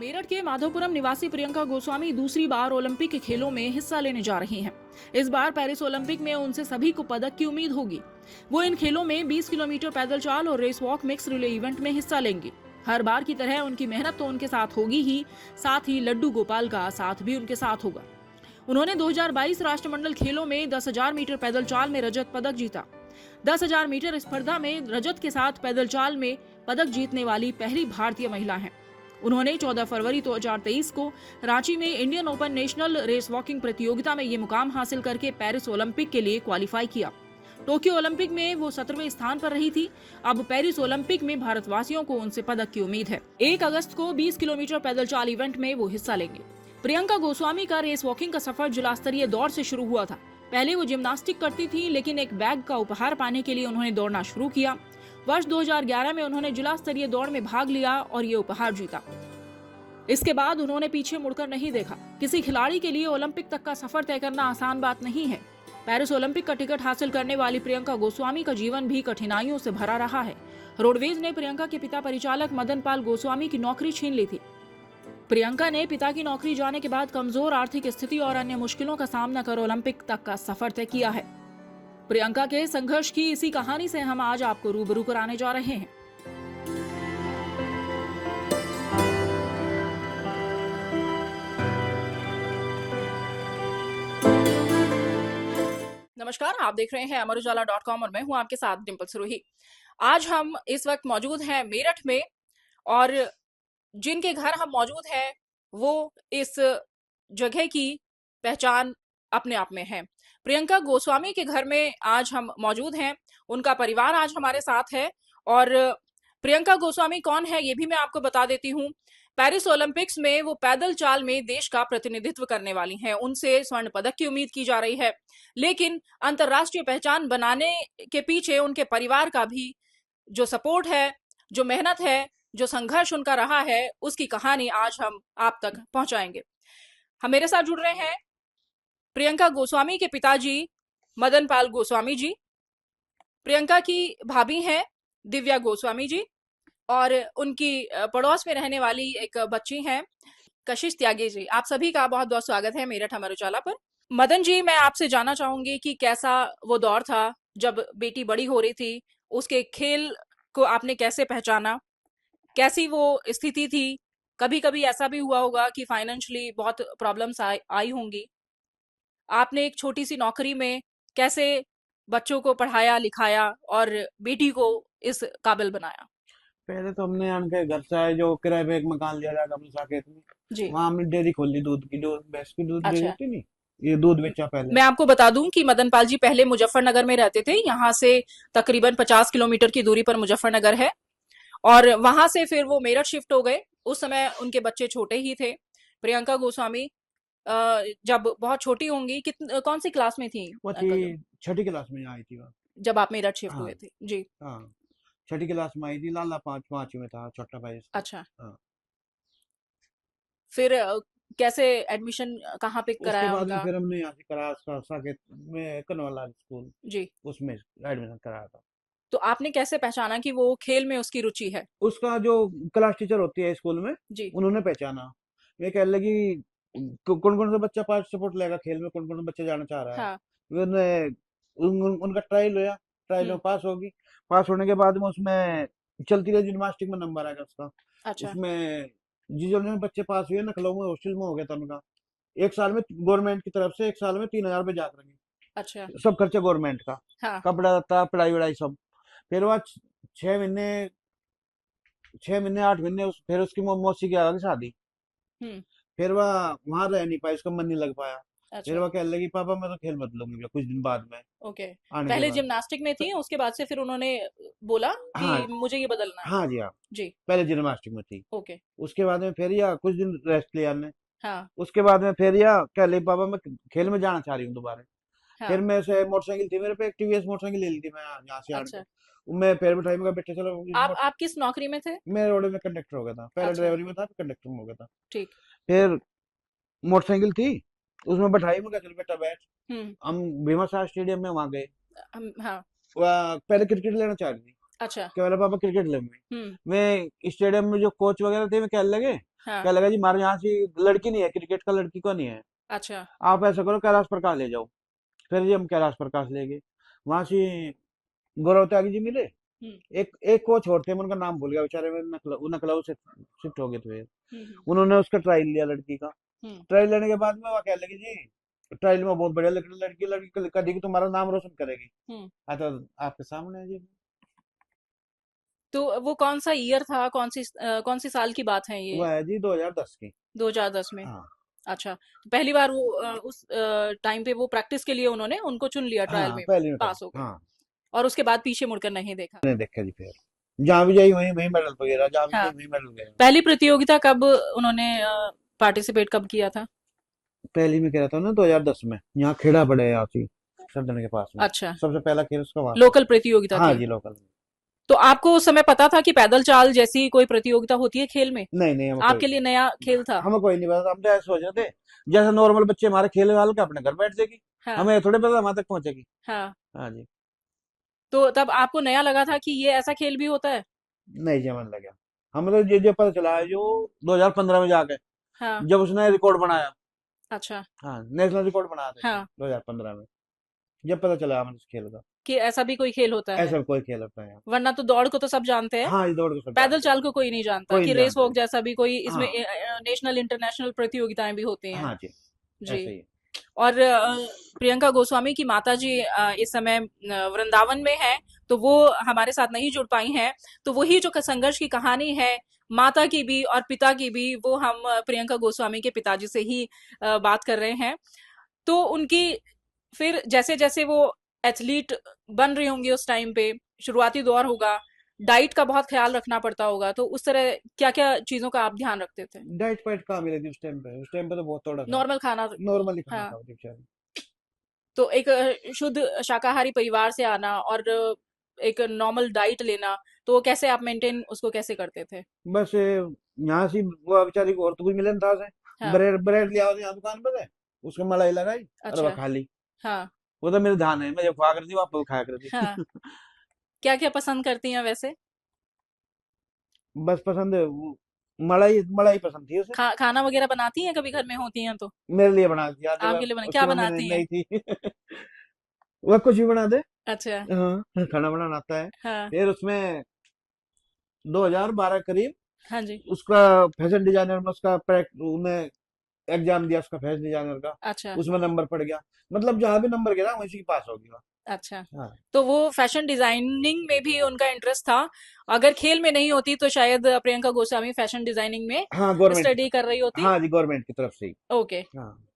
मेरठ के माधोपुरम निवासी प्रियंका गोस्वामी दूसरी बार ओलंपिक खेलों में हिस्सा लेने जा रही हैं। इस बार पेरिस ओलंपिक में उनसे सभी को पदक की उम्मीद होगी। वो इन खेलों में 20 किलोमीटर पैदल चाल और race walk mix relay event में हिस्सा लेंगी। हर बार की तरह उनकी मेहनत तो उनके साथ होगी ही, साथ ही लड्डू गोपाल का साथ भी उनके साथ होगा। उन्होंने 2022 राष्ट्रमंडल खेलों में 10,000 मीटर पैदल चाल में रजत पदक जीता। 10,000 मीटर स्पर्धा में रजत के साथ पैदल चाल में पदक जीतने वाली पहली भारतीय महिला हैं। उन्होंने 14 फरवरी 2023 को रांची में Indian open national race walking प्रतियोगिता में ये मुकाम हासिल करके पेरिस ओलंपिक के लिए क्वालिफाई किया। टोक्यो ओलंपिक में वो 17वें स्थान पर रही थी। अब पेरिस ओलंपिक में भारतवासियों को उनसे पदक की उम्मीद है। 1 अगस्त को 20 किलोमीटर पैदल चाल इवेंट में वो हिस्सा लेंगे। प्रियंका गोस्वामी का रेस वॉकिंग का सफर जिला स्तरीय दौड़ से शुरू हुआ था। पहले वो जिम्नास्टिक करती थी, लेकिन एक बैग का उपहार पाने के लिए उन्होंने दौड़ना शुरू किया। वर्ष 2011 में उन्होंने जिला स्तरीय दौड़ में भाग लिया और ये उपहार जीता। इसके बाद उन्होंने पीछे मुड़कर नहीं देखा। किसी खिलाड़ी के लिए ओलंपिक तक का सफर तय करना आसान बात नहीं है। पेरिस ओलंपिक का टिकट हासिल करने वाली प्रियंका गोस्वामी का जीवन भी कठिनाइयों से भरा रहा है। रोडवेज ने प्रियंका के पिता परिचालक मदन पाल गोस्वामी की नौकरी छीन ली थी। प्रियंका ने पिता की नौकरी जाने के बाद कमजोर आर्थिक स्थिति और अन्य मुश्किलों का सामना कर ओलंपिक तक का सफर तय किया है। प्रियंका के संघर्ष की इसी कहानी से हम आज आपको रूबरू कराने जा रहे हैं। नमस्कार, आप देख रहे हैं अमरउजाला.com और मैं हूं आपके साथ डिंपल सिरोही। आज हम इस वक्त मौजूद हैं मेरठ में और जिनके घर हम मौजूद हैं वो इस जगह की पहचान अपने आप में है। प्रियंका गोस्वामी के घर में आज हम मौजूद हैं। उनका परिवार आज हमारे साथ है और प्रियंका गोस्वामी कौन है ये भी मैं आपको बता देती हूँ। पेरिस ओलंपिक्स में वो पैदल चाल में देश का प्रतिनिधित्व करने वाली हैं। उनसे स्वर्ण पदक की उम्मीद की जा रही है, लेकिन अंतर्राष्ट्रीय पहचान बनाने के पीछे उनके परिवार का भी जो सपोर्ट है, जो मेहनत है, जो संघर्ष उनका रहा है, उसकी कहानी आज हम आप तक पहुंचाएंगे। हम मेरे साथ जुड़ रहे हैं प्रियंका गोस्वामी के पिताजी मदन पाल गोस्वामी जी, प्रियंका की भाभी हैं दिव्या गोस्वामी जी और उनकी पड़ोस में रहने वाली एक बच्ची हैं कशिश त्यागी जी। आप सभी का बहुत बहुत स्वागत है मेरठ अमर उजाला पर। मदन जी, मैं आपसे जानना चाहूंगी कि कैसा वो दौर था जब बेटी बड़ी हो रही थी, उसके खेल को आपने कैसे पहचाना, कैसी वो स्थिति थी? कभी कभी ऐसा भी हुआ होगा कि फाइनेंशियली बहुत प्रॉब्लम्स आई होंगी। आपने एक छोटी सी नौकरी में कैसे बच्चों को पढ़ाया लिखाया और बेटी को इस काबिल बनाया? पहले तो हमने उनके घर से आए जो किराए पे एक मकान लिया जाएगा अपने साकेत में। जी। वहां हमने डेयरी खोल ली, दूध की, जो भैंस की दूध डेयरी अच्छा, होती नहीं, ये दूध बेचा पहले। मैं आपको बता दूं कि मदन पाल जी पहले मुजफ्फरनगर में रहते थे। यहाँ से तकरीबन 50 किलोमीटर की दूरी पर मुजफ्फरनगर है और वहां से फिर वो मेरठ शिफ्ट हो गए। उस समय उनके बच्चे छोटे ही थे। प्रियंका गोस्वामी जब बहुत छोटी होंगी, कौन सी क्लास में थी वो थी अंकल, छठी क्लास में आई थी वो। जब आप मेरठ शिफ्ट हाँ। हुए थे? जी। हाँ, छठी क्लास में आई थी। लाला पांचवी में था, छोटा भाई इसका। अच्छा, हाँ। फिर कैसे एडमिशन कहाँ पे उसके कराया बाद में उनका? फिर हमने यहाँ से कराया साकेत में कनवाला स्कूल, जी। उसमें एडमिशन कराया था। तो आपने कैसे पहचाना कि वो खेल में उसकी रुचि है? उसका जो क्लास टीचर होती है स्कूल में, जी। उन्होंने पहचाना। ये कह लगी कौन कौन सा बच्चा पार्टिसिपेट लेगा खेल में, कौन कौन सा बच्चा जाना चाह रहा है। हाँ। उनका ट्रायल हुआ, ट्रायल में हम्म। पास होगी। पास होने के बाद में उसमें चलती रही, जिम्नास्टिक में नंबर आएगा उसका। अच्छा। उसमें जिस जो बच्चे पास हुए नखलऊ में हॉस्टल में हो गया था उनका। एक साल में गवर्नमेंट की तरफ से एक साल में 3,000 रुपये जात रहे, अच्छा। सब खर्चा गवर्नमेंट का, हाँ। कपड़ा लत्ता पढ़ाई वढ़ाई सब। फिर वह 6 महीने, 6 महीने 8 महीने फिर उसकी मौसी की आ गई शादी। हम्म। फिर वह वहां रह नहीं पाई, उसका मन नहीं लग पाया। फिर अच्छा। वह कहने लगी पापा मैं तो खेल बदलूंगी कुछ दिन बाद में, ओके। आने के पहले बाद। जिम्नास्टिक में थी, प- उसके बाद से फिर उन्होंने बोला कि हाँ। मुझे ये बदलना है। हाँ जी, हाँ। जी। पहले जिम्नास्टिक में थी। ओके। उसके बाद में फिर या कुछ दिन रेस्ट लिया हमने। हाँ। उसके बाद में फिर या कह लगी पापा मैं खेल में जाना चाह रही हूँ दोबारा। फिर हाँ। मैं से मोटरसाइकिल थी मेरे पे, एक टीवीएस मोटरसाइकिल ले ली थी मैं यहाँ से आने अच्छा। के। मैं पैर बिठाई, मैं कहा, बेटे चलो आप किस नौकरी में थे? मैं रोड में कंडक्टर हो गया था। पहले अच्छा। ड्राइवरी में था, फिर कंडक्टर में हो गया था। ठीक। फिर मोटरसाइकिल थी, उसमें बैठाई, मैं कहा चल बेटा बैठ। हम्म। हम भीमा शाह स्टेडियम में वहां गए। हाँ। पहले क्रिकेट लेना चाह रही थी। अच्छा। क्या बोला पापा क्रिकेट लेंगे। हम्म। मैं स्टेडियम में जो कोच वगैरह थे मैं कहने लगे, हाँ। क्या लगा जी हमारे यहाँ से लड़की नहीं है, क्रिकेट का लड़की को नहीं है, अच्छा। आप ऐसा करो कैलाश प्रकाश ले जाओ। फिर जी हम कैलाश प्रकाश ले गए। वहां से गौरव त्यागी जी मिले। हम्म। एक एक कोच और थे, मैं उनका नाम भूल गया बेचारे, में नकलऊ से शिफ्ट हो गए थे। हम्म। उन्होंने उसका ट्रायल लिया लड़की का। हम्म। ट्रायल लेने के बाद में वो कहने लगी जी ट्रायल में बहुत बढ़िया लड़की लड़की लड़की करेगी, तुम्हारा नाम रोशन करेगी। हम्म। हाँ तो आपके सामने है जी। तो वो कौन सा ईयर था, कौन सी साल की बात है वो ये? है जी 2010 की। 2010 में? हाँ अच्छा, तो पहली बार वो उस टाइम पे वो प्रैक्टिस के लिए उन्होंने उनको चुन लिया, ट्रायल हाँ में पहली में पास हो गए, हाँ। और उसके बाद पीछे मुड़कर नहीं देखा। मैंने देखा जी फिर जहाँ भी जाई वहीं वहीं मेडल वगैरह, जहाँ भी हाँ। जाई वहीं मेडल गए। पहली प्रतियोगिता कब उन्होंने पार्टिसिपेट कब किया था? पहली में कह रहा था ना 2010 में, यहाँ खेड़ा पड़े है आती सरदन के पास में। अच्छा, सबसे पहला खेल उसका वहां से। लोकल प्रतियोगिता हाँ थी। जी लोकल। तो आपको उस समय पता था कि पैदल चाल जैसी कोई प्रतियोगिता होती है खेल में? नहीं नहीं हमें कोई आपके लिए नया खेल था? हमें कोई नहीं पता, हम तो ऐसे सोच रहे थे जैसे नॉर्मल बच्चे हमारे खेल वाल के अपने घर बैठ जाएगी, हाँ। हमें थोड़े पता वहां तक पहुंचेगी। हाँ। हाँ जी। तो तब आपको नया लगा था कि ये ऐसा खेल भी होता है? नहीं जी हमें लगा, हमें तो ये पता चला है जो 2015 में जाके हाँ। जब उसने रिकॉर्ड बनाया। अच्छा। हाँ नेशनल रिकॉर्ड बनाया था उसने हाँ, 2015 में, जब पता चला हमें इस खेल का। कि ऐसा भी कोई खेल होता है। ऐसा कोई खेल होता है यहाँ। वरना तो दौड़ को तो सब जानते हैं, हाँ इस दौड़ को सब पैदल जानते हैं, चाल को कोई नहीं जानता कोई कि नहीं रेस जानते वॉक जी। जैसा भी कोई इसमें हाँ नेशनल इंटरनेशनल प्रतियोगिताएं भी होती हैं। हाँ जी जी। ऐसे ही। और प्रियंका गोस्वामी की माता जी इस समय वृंदावन में है, तो वो हमारे साथ नहीं जुड़ पाई हैं। तो वही जो संघर्ष की कहानी है, माता की भी और पिता की भी, वो हम प्रियंका गोस्वामी के पिताजी से ही बात कर रहे हैं। तो उनकी फिर जैसे जैसे वो एथलीट बन रही होंगी उस टाइम पे, शुरुआती दौर होगा, डाइट का बहुत ख्याल रखना पड़ता होगा, तो उस तरह क्या क्या चीजों का आप ध्यान रखते थे? डाइट फाइट कहाँ मिली थी उस टाइम पे, उस टाइम पे तो बहुत थोड़ा था। नॉर्मल खाना? नॉर्मली खाना हाँ। खाओ थी बेचारी। तो एक शुद्ध शाकाहारी परिवार से आना और एक नॉर्मल डाइट लेना, तो वो कैसे आप मेंटेन उसको कैसे करते थे? बस यहाँ से वो बेचारी को और तो कुछ मिले था से, हाँ। ब्रेड ब्रेड लिया यहाँ दुकान पे से, उसको मलाई लगाई और वह अच्छा। खा ली। हाँ। वो तो मेरे ध्यान है, मैं जब खा कर थी वापस खाया कर हाँ। थी। क्या क्या पसंद करती हैं वैसे? बस पसंद है मलाई मलाई पसंद थी उसे। खाना वगैरह बनाती हैं कभी घर में होती हैं तो? मेरे लिए बना दिया आपके जब लिए क्या उसकी मम्मी बनाती हैं? नहीं थी। वह कुछ भी बना दे। अच्छा। हाँ खाना बनाना आता है। हाँ। फिर उसमें 2012 करीब हाँ जी। उसका फैशन डिजाइनर में उसका उन्हें एग्जाम दिया उसका फैशन डिजाइनर का। अच्छा। उसमें नंबर पड़ गया, मतलब जहाँ भी नंबर गिरा वहीं से पास हो गया। अच्छा। हाँ तो वो फैशन डिजाइनिंग में भी उनका इंटरेस्ट था? अगर खेल में नहीं होती तो शायद प्रियंका गोस्वामी फैशन डिजाइनिंग में हाँ गवर्नमेंट की स्टडी तरफ। कर रही होती। हाँ जी गवर्नमेंट की तरफ से ही। ओके। हाँ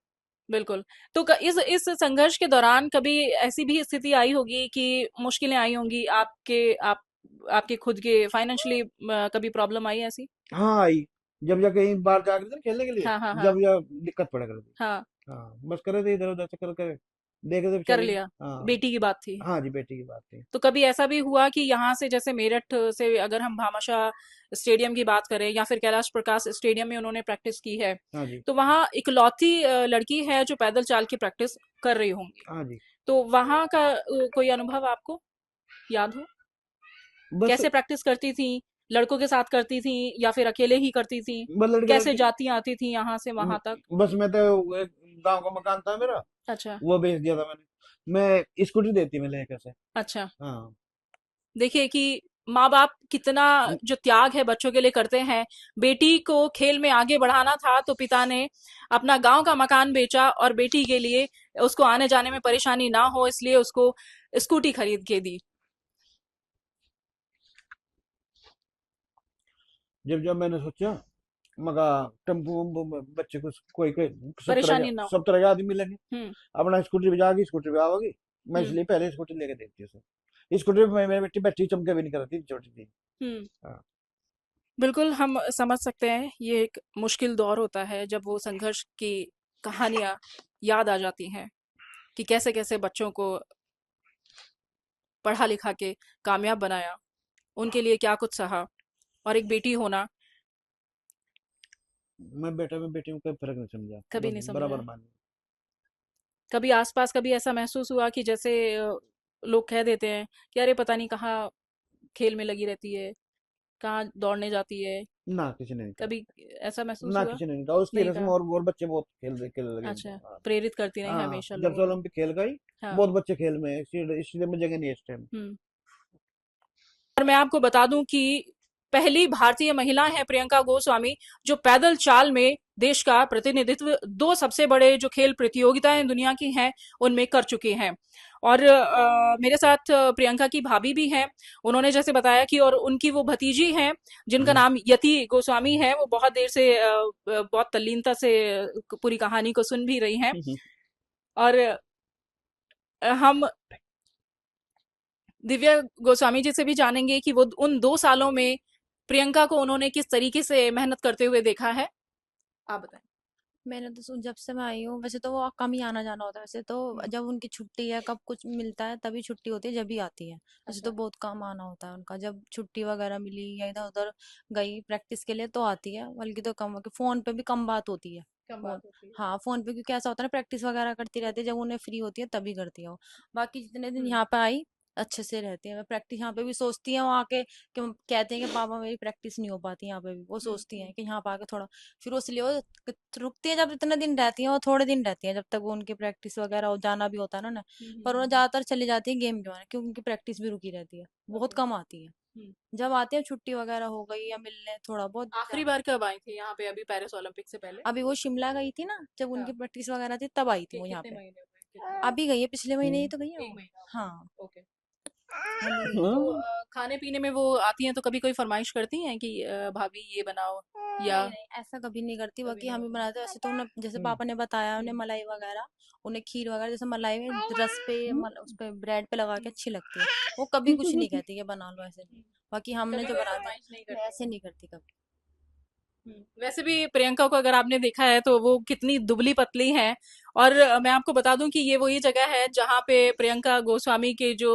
बिल्कुल। तो इस संघर्ष के दौरान कभी ऐसी भी स्थिति आई होगी कि मुश्किलें आई होंगी आपके खुद के फाइनेंशियली, कभी प्रॉब्लम आई ऐसी? हाँ आई, जब जा कहीं बाहर जा रहे थे ना खेलने के लिए, हाँ, हाँ, हाँ। जब या दिक्कत पड़ा कर दी। हाँ। हाँ बस करे थे इधर उधर से कर करे, देखे थे कर बेचारी। लिया। हाँ बेटी की बात थी। हाँ जी बेटी की बात थी। तो कभी ऐसा भी हुआ कि यहाँ से, जैसे मेरठ से अगर हम भामाशाह स्टेडियम की बात करें या फिर कैलाश प्रकाश स्टेडियम में उन्होंने प्रैक्टिस की है, हाँ जी तो वहाँ इकलौती लड़की है जो पैदल चाल की प्रैक्टिस कर रही होंगी, हाँ जी। तो वहाँ का कोई अनुभव आपको याद हो? बस कैसे प्रैक्टिस करती थी? लड़कों के साथ करती थी या फिर अकेले ही करती थी? बस लड़के कैसे लड़के जाती आती थी यहाँ से वहां तक? बस मैं तो एक गांव का मकान था मेरा, अच्छा। वो बेच दिया था मैंने। मैं स्कूटी देती मैं लेकर से। अच्छा। हाँ देखिए कि माँ बाप कितना जो त्याग है बच्चों के लिए करते हैं। बेटी को खेल में आगे बढ़ाना था तो पिता ने अपना गांव का मकान बेचा, और बेटी के लिए, उसको आने जाने में परेशानी ना हो इसलिए उसको स्कूटी खरीद के दी। जब जब मैंने सोचा मगा टेम्पो वम्पो में बच्चे को कोई कोई सब तरह परेशानी ना के हो। सब तरह के आदमी मिलेंगे, हम्म। अपना स्कूटी पे जाएगी स्कूटी पे आओगी। मैं हम्म। इसलिए पहले स्कूटी लेके देती हूँ। स्कूटी पे मेरी बेटी बैठी चमके भी नहीं करती थी, छोटी थी। हम्म। हाँ बिल्कुल हम समझ सकते हैं, ये एक मुश्किल दौर होता है जब वो संघर्ष की कहानियां याद आ जाती हैं कि कैसे कैसे बच्चों को पढ़ा लिखा के कामयाब बनाया, उनके लिए क्या कुछ सहा, और एक बेटी होना मैं बेटी में कोई फर्क नहीं समझा, कभी नहीं बराबर समझा। मान। कभी आसपास कभी ऐसा महसूस हुआ कि जैसे लोग कह देते हैं कि अरे पता नहीं कहाँ खेल में लगी रहती है, कहाँ दौड़ने जाती है, ना किसी ने नहीं कहा, कभी ऐसा महसूस ना हुआ? किसी ने नहीं कहा। उसकी नहीं वजह से में कहा। और बच्चे बहुत खेल लगे हैं। अच्छा, हाँ। प्रेरित करती रही है हाँ, हमेशा जब लोगों से को। ओलंपिक खेल गई, हाँ। बहुत बच्चे खेल में हैं, इसलिए में जगह नहीं है इस टाइम। हम्म। और मैं आपको बता दूं कि पहली भारतीय महिला है प्रियंका गोस्वामी, जो पैदल चाल में देश का प्रतिनिधित्व दो सबसे बड़े जो खेल प्रतियोगिताएं दुनिया की हैं उनमें कर चुकी हैं। और मेरे साथ प्रियंका की भाभी भी हैं। उन्होंने जैसे बताया कि और उनकी वो भतीजी हैं जिनका हम्म, नाम यति गोस्वामी है, वो बहुत देर से बहुत तल्लीनता से पूरी कहानी को सुन भी रही हैं। हम्म, और हम दिव्या गोस्वामी जी से भी जानेंगे कि वो उन 2 सालों में प्रियंका को उन्होंने किस तरीके से मेहनत करते हुए देखा है। आप बताएं। मैंने तो जब से मैं आई हूँ, वैसे तो वो कम ही आना जाना होता है। वैसे तो हम्म। जब उनकी छुट्टी है, कब कुछ मिलता है तभी छुट्टी होती है, जब भी आती है। वैसे तो अच्छा। बहुत कम आना होता है उनका। जब छुट्टी वगैरह मिली या इधर उधर गई प्रैक्टिस के लिए तो आती है, बल्कि तो कम होगी। फोन पे भी कम बात होती है। कम फोन, बात होती है। हाँ फोन पे, क्योंकि ऐसा होता है ना, प्रैक्टिस वगैरह करती रहती है, जब उन्हें फ्री होती है तभी करती है वो। बाकी जितने दिन हम्म। यहाँ पे आई अच्छे से रहती है। मैं प्रैक्टिस यहाँ पे भी सोचती है वहाँ आके, कि कहते हैं कि पापा मेरी प्रैक्टिस नहीं हो पाती यहाँ पे भी, वो हम्म। सोचती हैं कि यहाँ पे आके थोड़ा। फिर वो इसलिए वो रुकती है, जब इतने दिन रहती है, वो थोड़े दिन रहती है, जब तक वो उनकी प्रैक्टिस वगैरह हो जाना भी होता है ना। पर वो ज्यादातर चली जाती है गेम के मारे, क्योंकि उनकी प्रैक्टिस भी रुकी रहती है, बहुत ओके। कम आती है। हम्म। जब आती है छुट्टी वगैरह हो गई या मिलने थोड़ा बहुत आखिरी बार कब आई थी यहाँ पे, अभी पेरिस ओलंपिक से पहले? अभी वो शिमला गई थी ना, जब हाँ। उनकी प्रैक्टिस वगैरह थी तब आई थी वो यहाँ कितने पे। महीने हुए, कितने? अभी गई है, पिछले महीने ही तो गई है एक वो। महीना हो हाँ, गया। ओके। अभी गई है। तो हाँ, खाने पीने में वो आती हैं तो कभी कोई फरमाइश करती हैं कि भाभी ये बनाओ, या नहीं नहीं, ऐसा कभी नहीं करती। कभी बाकी नहीं हम ही होता? बनाते हैं। वैसे तो उन्हें, जैसे हम्म, पापा ने बताया, उन्हें हम्म। मलाई वगैरह, उन्हें खीर वगैरह, जैसे मलाई में रस पे उस पे ब्रेड पे लगा के अच्छी लगती है। वो कभी कुछ नहीं कहती कि बना लो, ऐसे नहीं। बाकी हमने कभी जो कोई बनाते फरमाइश नहीं हैं, करती? ऐसे नहीं करती कभी। वैसे भी प्रियंका को अगर आपने देखा है तो वो कितनी दुबली पतली हैं। और मैं आपको बता दूं कि ये वही जगह है जहाँ पे प्रियंका गोस्वामी के जो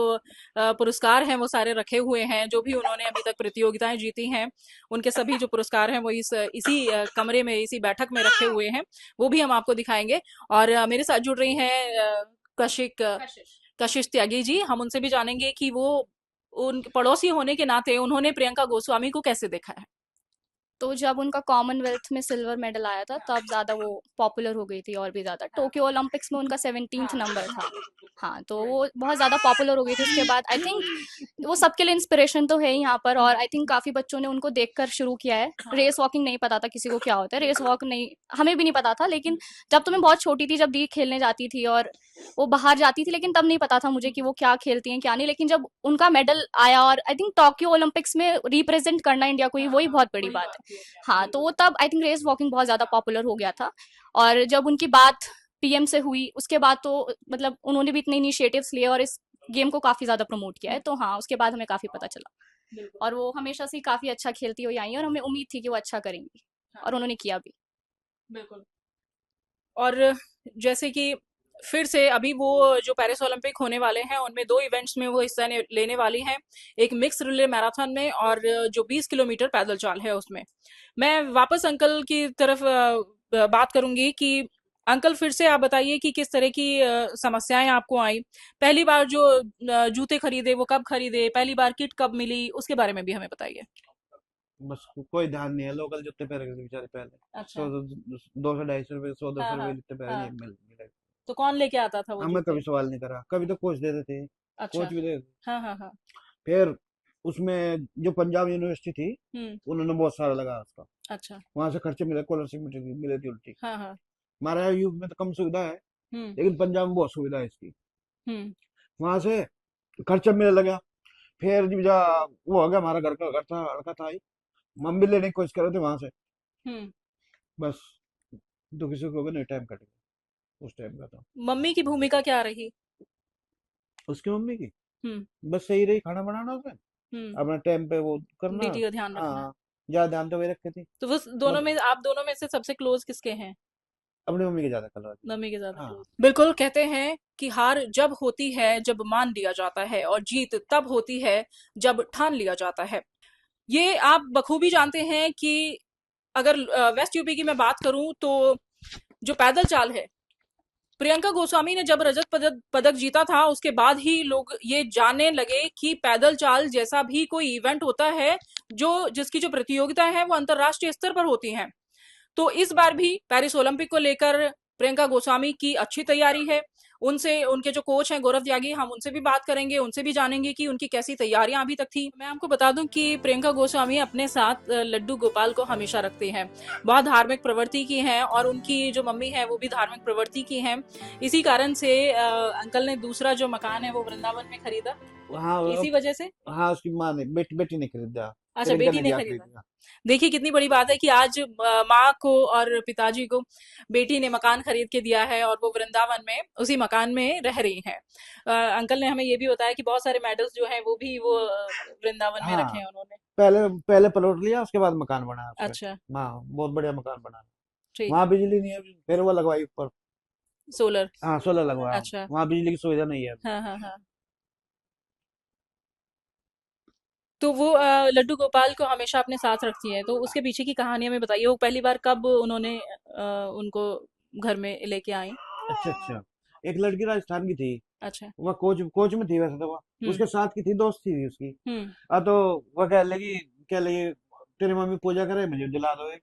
पुरस्कार हैं वो सारे रखे हुए हैं, जो भी उन्होंने अभी तक प्रतियोगिताएं जीती हैं उनके सभी जो पुरस्कार हैं वो इसी कमरे में, इसी बैठक में रखे हुए हैं। वो भी हम आपको दिखाएंगे। और मेरे साथ जुड़ रही हैं कशिश त्यागी जी। हम उनसे भी जानेंगे कि वो उन पड़ोसी होने के नाते उन्होंने प्रियंका गोस्वामी को कैसे देखा है। तो जब उनका कॉमनवेल्थ में सिल्वर मेडल आया था तब ज़्यादा वो पॉपुलर हो गई थी, और भी ज़्यादा। टोक्यो ओलंपिक्स में उनका 17th नंबर था। हाँ, तो वो बहुत ज़्यादा पॉपुलर हो गई थी उसके बाद। आई थिंक वो सबके लिए इंस्पिरेशन तो है ही यहाँ पर, और आई थिंक काफ़ी बच्चों ने उनको देखकर शुरू किया है। रेस वॉकिंग नहीं पता था किसी को क्या होता है, रेस वॉक नहीं, हमें भी नहीं पता था। लेकिन जब तो मैं बहुत छोटी थी, जब दी खेलने जाती थी और वो बाहर जाती थी, लेकिन तब नहीं पता था मुझे कि वो क्या खेलती हैं क्या नहीं। लेकिन जब उनका मेडल आया, और आई थिंक टोक्यो ओलंपिक्स में रिप्रेजेंट करना इंडिया को ही, वही बहुत बड़ी बात है। हाँ, तो वो तब आई थिंक रेस वॉकिंग बहुत ज़्यादा पॉपुलर हो गया था। और जब उनकी बात पीएम से हुई उसके बाद तो मतलब उन्होंने भी इतने इनिशिएटिव्स लिए और इस गेम को काफ़ी ज़्यादा प्रमोट किया है। तो हाँ, उसके बाद हमें काफ़ी पता चला। और वो हमेशा से काफ़ी अच्छा खेलती हुई आई हैं, और हमें उम्मीद थी कि वो अच्छा करेंगी, और उन्होंने किया भी। बिल्कुल। और जैसे कि फिर से अभी वो जो पेरिस ओलंपिक होने वाले हैं उनमें 2 इवेंट्स में वो हिस्सा लेने वाली हैं, एक मिक्स रिले मैराथन में और जो 20 किलोमीटर पैदल चाल है उसमें। मैं वापस अंकल की तरफ बात करूंगी कि अंकल फिर से आप बताइए कि किस तरह की समस्याएं आपको आई। पहली बार जो जूते खरीदे वो कब खरीदे, पहली बार किट कब मिली, उसके बारे में भी हमें बताइए। बस कोई ध्यान नहीं है, लोकल जूते पहन के बेचारे पहले। अच्छा। 200 250 रुपए, 100 200 हाँ रुपए हाँ। जितने पहले हाँ, नहीं मिले। तो कौन लेके आता था वो हमें जूते? कभी सवाल नहीं करा, कभी तो कोच दे देते, अच्छा। कोच भी दे देते। हाँ हाँ हाँ। फिर उसमें जो पंजाब यूनिवर्सिटी थी, हम्म। उन्होंने बहुत सारा लगा उसका, अच्छा। वहां से खर्चे मिले, स्कॉलरशिप मिली थी उल्टी। हाँ हाँ। हमारे यहाँ यूपी में तो कम सुविधा है, हम्म। लेकिन पंजाब में बहुत सुविधा है इसकी। हम्म। वहां से खर्चा मिलने लगा। फिर जब वो हो गया, हमारा घर का घर था, लड़का था ही, हम भी लेने की कोशिश कर रहे थे वहां से। हम्म। बस दुखी सुखी हो गए, नहीं टाइम कट गया उस टाइम का तो। मम्मी की भूमिका क्या रही? उसकी मम्मी की हम्म। बस सही रही, खाना बनाना उसने, हम्म। अपना टाइम पे वो करना। बेटी का ध्यान रखना। हाँ, ज्यादा ध्यान तो वही रखती थी। तो वो दोनों मत में, आप दोनों में से सबसे क्लोज किसके हैं? अपनी मम्मी के ज्यादा कलर थी। मम्मी के ज्यादा हाँ। क्लोज। बिल्कुल। कहते हैं कि हार जब होती है जब मान लिया जाता है, और जीत तब होती है जब ठान लिया जाता है। ये आप बखूबी जानते हैं कि अगर वेस्ट यूपी की मैं बात करूं तो जो पैदल चाल है प्रियंका गोस्वामी ने जब रजत पदक जीता था उसके बाद ही लोग ये जानने लगे कि पैदल चाल जैसा भी कोई इवेंट होता है जिसकी जो प्रतियोगिता है वो अंतरराष्ट्रीय स्तर पर होती हैं। तो इस बार भी पेरिस ओलंपिक को लेकर प्रियंका गोस्वामी की अच्छी तैयारी है। उनसे उनके जो कोच हैं गौरव त्यागी, हम उनसे भी बात करेंगे, उनसे भी जानेंगे कि उनकी कैसी तैयारियां अभी तक थी। मैं आपको बता दूं कि प्रियंका गोस्वामी अपने साथ लड्डू गोपाल को हमेशा रखते हैं। बहुत धार्मिक प्रवृत्ति की हैं और उनकी जो मम्मी है वो भी धार्मिक प्रवृत्ति की हैं। इसी कारण से अंकल ने दूसरा जो मकान है वो वृंदावन में खरीदा, हाँ इसी वजह से। हाँ, उसकी माँ ने बेटी ने खरीदा। अच्छा, प्रियंका बेटी ने दिया खरीदा। देखिए कितनी बड़ी बात है कि आज माँ को और पिताजी को बेटी ने मकान खरीद के दिया है और वो वृंदावन में उसी मकान में रह रही हैं। अंकल ने हमें ये भी बताया कि बहुत सारे मेडल्स जो हैं वो भी वो वृंदावन में रखे हाँ, हैं उन्होंने। पहले प्लॉट लिया, उसके बाद मकान बनाया उसपे। अच्छा, हाँ, बहुत बढ़िया मकान बना। ठीक। वहाँ बिजली नहीं है, फिर वो लगवाई ऊपर। सोलर। हाँ, सोलर लगवाया। अच्छा। वहाँ बिजली की सुविधा नहीं है। हाँ हाँ हाँ। तो वो लड्डू गोपाल को हमेशा अपने साथ रखती है, तो उसके पीछे की कहानी हमें बताइए। वो पहली बार कब उन्होंने उनको घर में लेके आई? अच्छा अच्छा, एक लड़की राजस्थान की थी, अच्छा। वह कोच कोच में थी वैसे तो। वह हम्म उसके साथ की थी, दोस्त थी उसकी। हम्म। तो वह कह लगी तेरी मम्मी पूजा करे, मुझे दिला दो एक।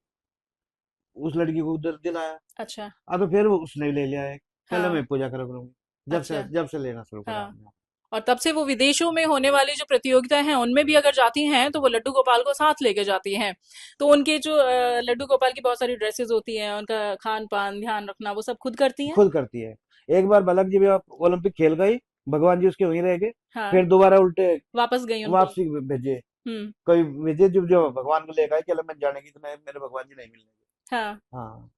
उस लड़की को उधर दिलाया। अच्छा। तो फिर वो उसने ले लिया एक। पहले हाँ। मैं पूजा करा करूंगी, अच्छा। जब से लेना शुरू करा हाँ। हमने। और तब से वो विदेशों में होने वाली जो प्रतियोगिता हैं उनमें भी अगर जाती हैं तो वो लड्डू गोपाल को साथ लेके जाती हैं। तो उनके जो लड्डू गोपाल की बहुत सारी ड्रेसेस होती हैं, उनका खान पान ध्यान रखना वो सब खुद करती हैं। खुद करती है। एक बार बालक जी भी ओलंपिक खेल गई, भगवान जी उसके वहीं रह गए। हाँ। फिर दोबारा उल्टे वापस गई उनको। वापसी भेजे। हम्म। कोई भेजे जो भगवान को लेकर आए, चलो मैं जाने की, तो मेरे भगवान जी नहीं मिलने। हाँ। हाँ।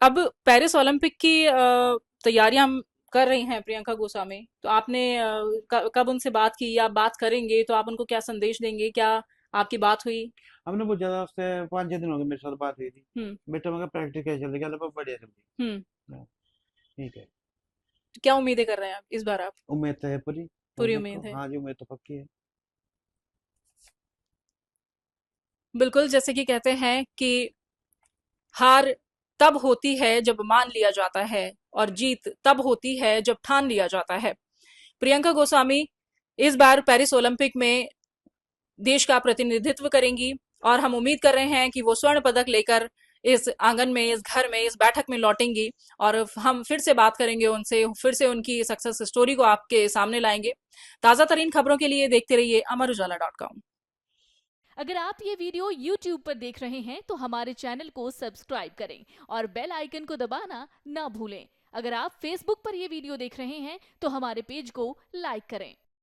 अब पेरिस ओलंपिक की तैयारियां हम कर रही हैं प्रियंका गोस्वामी, तो आपने कब उनसे बात की या बात करेंगे तो आप उनको क्या संदेश देंगे? क्या आपकी बात हुई? हमने बहुत ज्यादा उससे 5-6 दिन हो गए, मेरे साथ बात हुई थी। हम्म बेटा मगर प्रैक्टिस कैसे चल रही है? बहुत बढ़िया चल रही हम्म। है। हाँ, ठीक है। तो क्या उम्मीदें कर रहे हैं आप इस बार आप? उम्मीद तो है पूरी। अब पूरी देखो, उम्मीद है। हाँ जी, उम्मीद तो पक्की है। बिल्कुल, जैसे कि कहते हैं कि हार तब होती है जब मान लिया जाता है और जीत तब होती है जब ठान लिया जाता है। प्रियंका गोस्वामी इस बार पेरिस ओलंपिक में देश का प्रतिनिधित्व करेंगी और हम उम्मीद कर रहे हैं कि वो स्वर्ण पदक लेकर इस आंगन में, इस घर में, इस बैठक में लौटेंगी और हम फिर से बात करेंगे उनसे, फिर से उनकी सक्सेस स्टोरी को आपके सामने लाएंगे। ताजा तरीन खबरों के लिए देखते रहिए amarujala.com। अगर आप ये वीडियो YouTube पर देख रहे हैं तो हमारे चैनल को सब्सक्राइब करें और बेल आइकन को दबाना ना भूलें। अगर आप Facebook पर ये वीडियो देख रहे हैं तो हमारे पेज को लाइक करें।